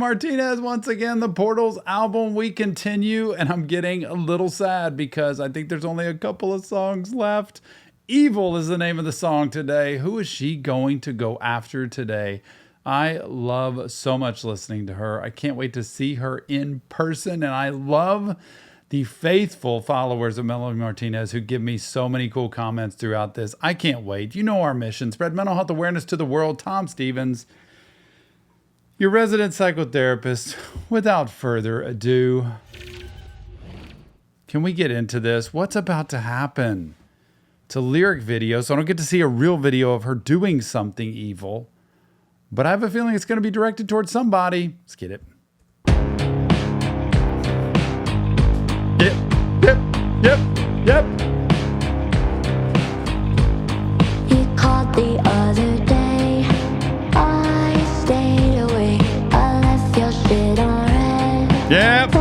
Martinez once again, the Portals album. We continue, and I'm getting a little sad because I think there's only a couple of songs left. Evil is the name of the song today. Who is she going to go after today? I love so much listening to her. I can't wait to see her in person, and I love the faithful followers of Melanie Martinez who give me so many cool comments throughout this. I can't wait. You know our mission. Spread mental health awareness to the world. Tom Stevens, your resident psychotherapist. Without further ado, can we get into this? What's about to happen? It's a lyric video, so I don't get to see a real video of her doing something evil. But I have a feeling it's going to be directed towards somebody. Let's get it. Yep. You called the other day. I stayed away. I left your shit on red. Yep.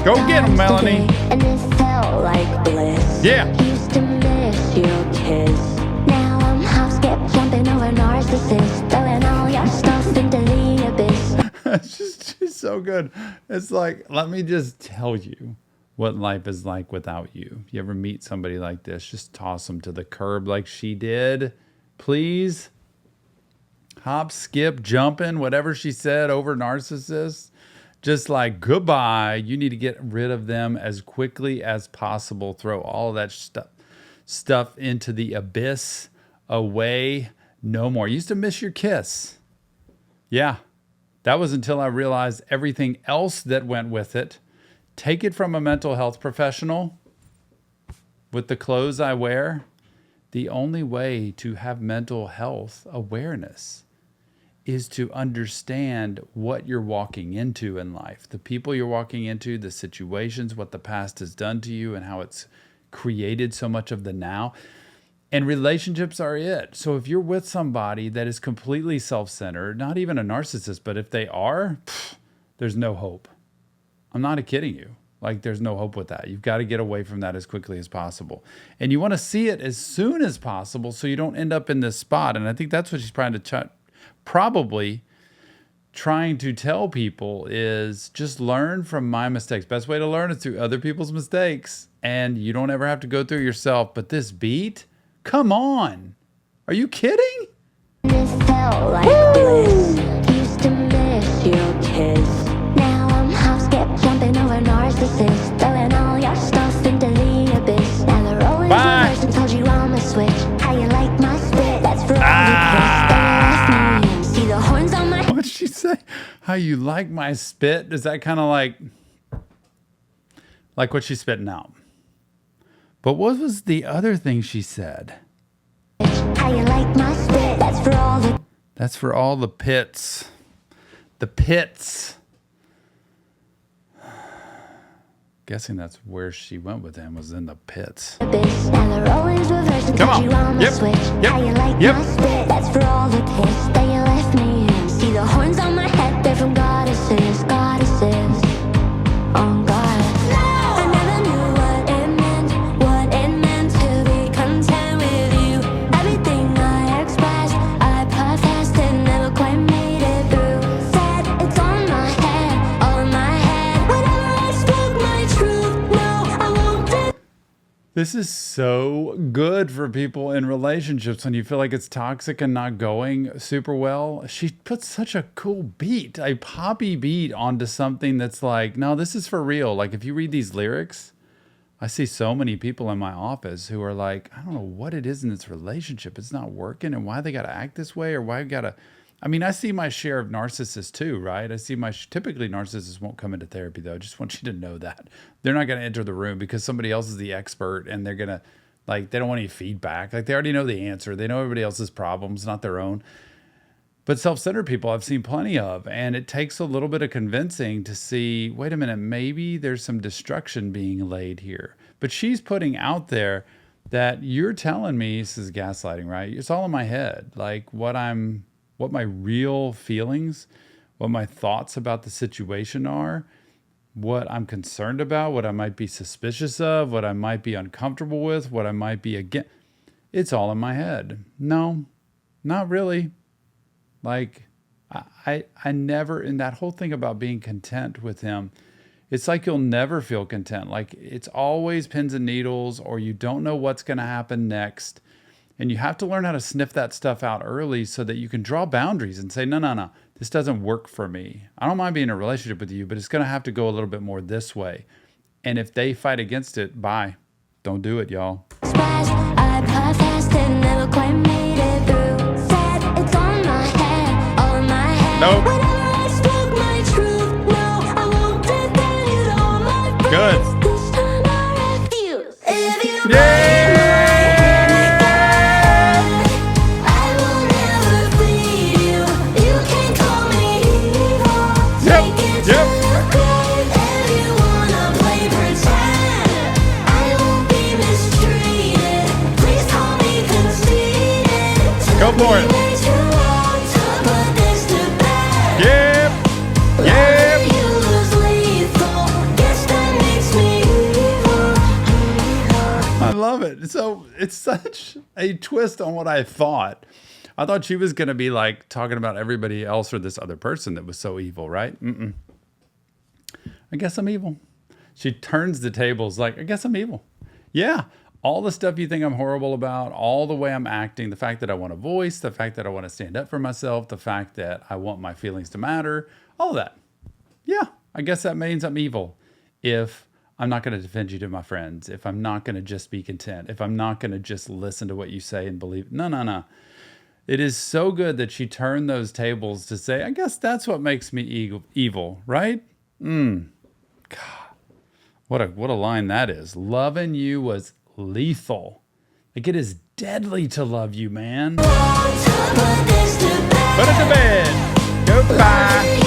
Go get him, Melanie. And it felt like bliss. Yeah. Used to miss your kiss. Now I'm house kept jumping over narcissists, throwing all your stuff into the abyss. She's so good. It's like, let me just tell you what life is like without you. If you ever meet somebody like this, just toss them to the curb like she did. Please. Hop, skip, jumping, whatever she said over narcissists. Just like, goodbye. You need to get rid of them as quickly as possible. Throw all of that stuff into the abyss. Away. No more. Used to miss your kiss. Yeah. That was until I realized everything else that went with it. Take it from a mental health professional. With the clothes I wear, the only way to have mental health awareness is to understand what you're walking into in life, the people you're walking into, the situations, what the past has done to you, and how it's created so much of the now. And relationships are it. So if you're with somebody that is completely self-centered, not even a narcissist, but if they are, there's no hope. I'm not kidding you. Like, there's no hope with that. You've got to get away from that as quickly as possible. And you want to see it as soon as possible so you don't end up in this spot. And I think that's what she's probably trying to tell people is just learn from my mistakes. Best way to learn is through other people's mistakes. And you don't ever have to go through yourself. But this beat, come on. Are you kidding? It felt like bliss. Used to miss your kiss. Jumping over narcissists, throwing all your stuff into the abyss. Now the rolling reverse and told you I'm a switch. How you like my spit? That's for all the kiss. See the horns on my. What'd she say? How you like my spit? Is that kind of like what she's spitting out? But what was the other thing she said? How you like my spit? That's for all the. That's for all the pits. The pits. Guessing that's where she went with him, was in the pits. Come on. Yep. How you like my spit? That's for all the piss that you left me in. See the horns on my head, they're from goddesses. On God. I never knew what it meant to be content with you. Everything I expressed, I professed and never quite made it through. Said it's on my head, all in my head. Whenever I spoke my truth, no, I won't do. This is so good for people in relationships when you feel like it's toxic and not going super well. She puts such a cool beat, a poppy beat onto something that's like, no, this is for real. Like if you read these lyrics, I see so many people in my office who are like, I don't know what it is in this relationship. It's not working, and why they got to act this way, or why I got to. I mean, I see my share of narcissists too, right? I see typically narcissists won't come into therapy though. I just want you to know that. They're not going to enter the room because somebody else is the expert, and they're going to, like, they don't want any feedback. Like, they already know the answer. They know everybody else's problems, not their own. But self-centered people I've seen plenty of, and it takes a little bit of convincing to see, wait a minute, maybe there's some destruction being laid here. But she's putting out there that you're telling me, this is gaslighting, right? It's all in my head. Like what my real feelings, what my thoughts about the situation are, what I'm concerned about, what I might be suspicious of, what I might be uncomfortable with, what I might be against. It's all in my head. No, not really. Like, I never, in that whole thing about being content with him, it's like you'll never feel content. Like it's always pins and needles, or you don't know what's going to happen next. And you have to learn how to sniff that stuff out early so that you can draw boundaries and say, no, no, no, this doesn't work for me. I don't mind being in a relationship with you, but it's going to have to go a little bit more this way. And if they fight against it, bye. Don't do it, y'all. I puff fast and never quite made it through. Said it's on my head, all in my head. Nope. Whenever I spoke my truth, no, I won't defend it all my friends. Good. This time I refuse. If you Yeah. I will never bleed you. You can call me evil. Yep, Take it yep. to the grave. If you wanna play pretend, I won't be mistreated. Please call me conceited. Go for it. Way too long to put this to bed. Yep. Yep. You was lethal. Guess that makes me evil. I love it. So it's such a twist on what I thought. I thought she was going to be like talking about everybody else or this other person that was so evil, right? I guess I'm evil. She turns the tables like, I guess I'm evil. Yeah. All the stuff you think I'm horrible about, all the way I'm acting, the fact that I want a voice, the fact that I want to stand up for myself, the fact that I want my feelings to matter, all of that. Yeah, I guess that means I'm evil if I'm not going to defend you to my friends, if I'm not going to just be content, if I'm not going to just listen to what you say and believe. No, no, no. It is so good that she turned those tables to say, I guess that's what makes me evil, right? God, what a line that is. Loving you was lethal. Like it is deadly to love you, man. Put it to bed. Goodbye.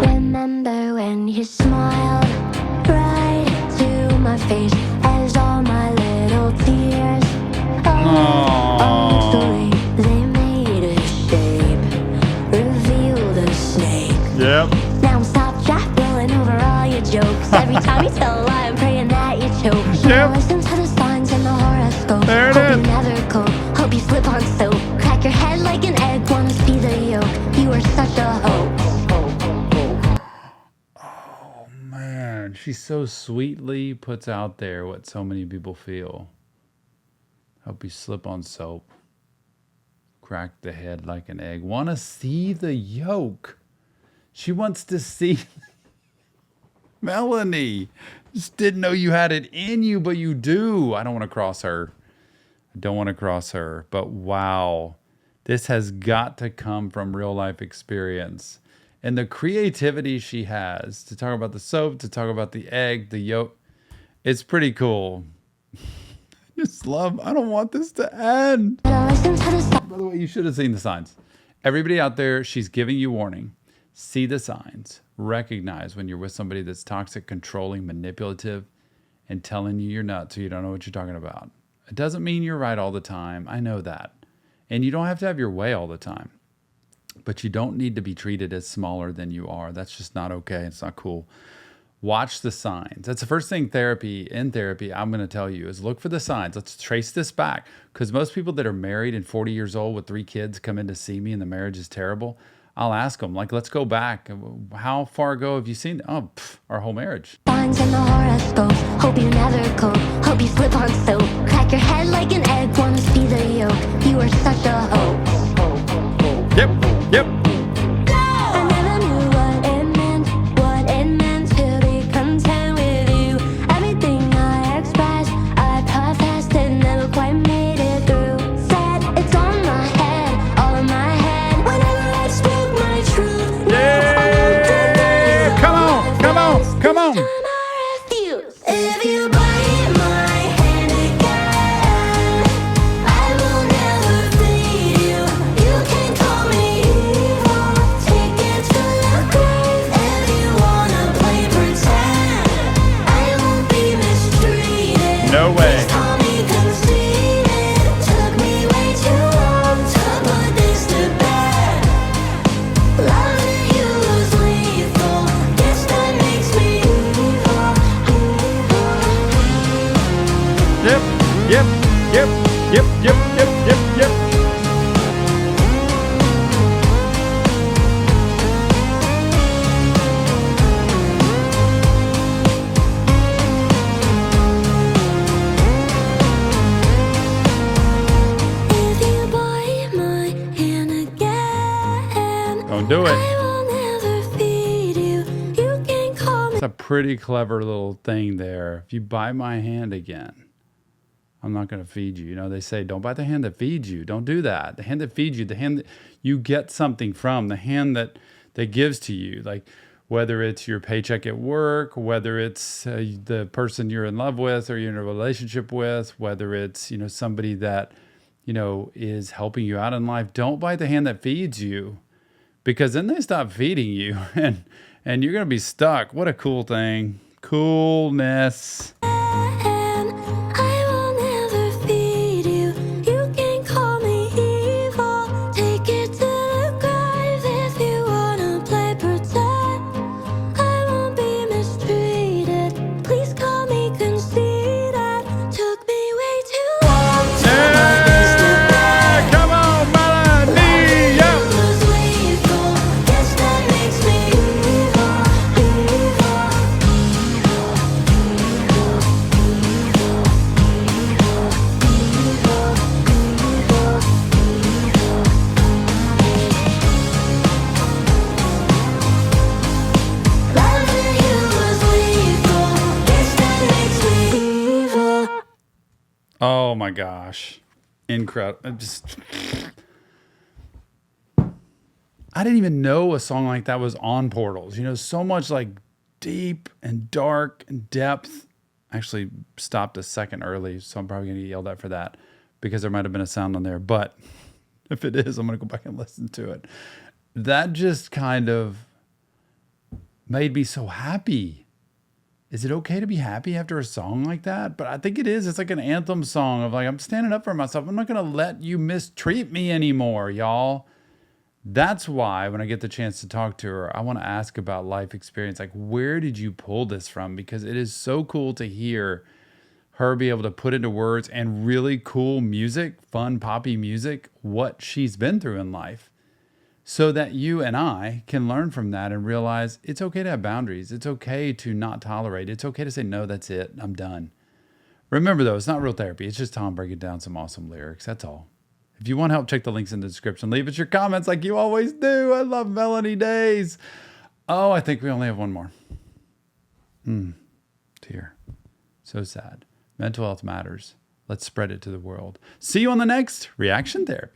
Remember when you smiled right to my face as all my little tears slowly they made a shape, revealed a snake. Yep. Now I'm stop jack rolling over all your jokes. Every time you tell a lie, I'm praying that you choke. Yep. Listen to the signs in the horoscope. There it Hope is. you never cope. Hope you slip on soap. Crack your head like an egg. Wanna see the yolk. You are such a hoax. Man, she so sweetly puts out there what so many people feel. Hope you slip on soap. Crack the head like an egg. Want to see the yolk. She wants to see Melanie. Just didn't know you had it in you, but you do. I don't want to cross her. But wow, this has got to come from real life experience. And the creativity she has to talk about the soap, to talk about the egg, the yolk. It's pretty cool. I don't want this to end. By the way, you should have seen the signs. Everybody out there, she's giving you warning. See the signs. Recognize when you're with somebody that's toxic, controlling, manipulative, and telling you you're nuts so you don't know what you're talking about. It doesn't mean you're right all the time. I know that. And you don't have to have your way all the time. But you don't need to be treated as smaller than you are. That's just not okay. It's not cool. Watch the signs. That's the first thing in therapy, I'm going to tell you is look for the signs. Let's trace this back. Because most people that are married and 40 years old with 3 kids come in to see me and the marriage is terrible. I'll ask them, like, let's go back. How far ago have you seen? Our whole marriage. Signs in the horoscope. Hope you never cope. Hope you slip on soap. Crack your head like an egg. Wanna see the yolk. You are such a hoax. Yep. I never knew what it meant to be content with you. Everything I expressed, I puff fast and never quite made it through. Said it's on my head, all in my head. Whenever I spoke my truth, no, I won't deny it. Come on. This time I refuse. If you bite my hand again, I will never bleed you. You can call me Don't do it. I will never feed you. You can call me. It's a pretty clever little thing there. If you bite my hand again, I'm not going to feed you. You know, they say, don't bite the hand that feeds you. Don't do that. The hand that feeds you, the hand that you get something from, the hand that gives to you. Like whether it's your paycheck at work, whether it's the person you're in love with or you're in a relationship with, whether it's, somebody that, is helping you out in life. Don't bite the hand that feeds you, because then they stop feeding you and you're going to be stuck. What a cool thing. Coolness. And I will never feed you. You can call me evil. Take it to the grave if you wanna play pretend. I won't be mistreated. Please call me conceited. Took me way too long to Hey, come on, Melanie. Yeah. was lethal. Guess that makes me evil, Loving you was lethal. Guess that makes me evil. Oh my gosh. Incredible. I didn't even know a song like that was on Portals. So much like deep and dark and depth. I actually stopped a second early, so I'm probably going to get yelled at for that because there might have been a sound on there. But if it is, I'm going to go back and listen to it. That just kind of made me so happy. Is it okay to be happy after a song like that? But I think it is. It's like an anthem song of like, I'm standing up for myself. I'm not going to let you mistreat me anymore, y'all. That's why when I get the chance to talk to her, I want to ask about life experience. Like, where did you pull this from? Because it is so cool to hear her be able to put into words and really cool music, fun, poppy music, what she's been through in life, so that you and I can learn from that and realize it's okay to have boundaries. It's okay to not tolerate. It's okay to say, no, that's it. I'm done. Remember, though, it's not real therapy. It's just Tom breaking down some awesome lyrics. That's all. If you want help, check the links in the description. Leave us your comments like you always do. I love Melanie days. Oh, I think we only have one more. Tear. So sad. Mental health matters. Let's spread it to the world. See you on the next Reaction Therapy.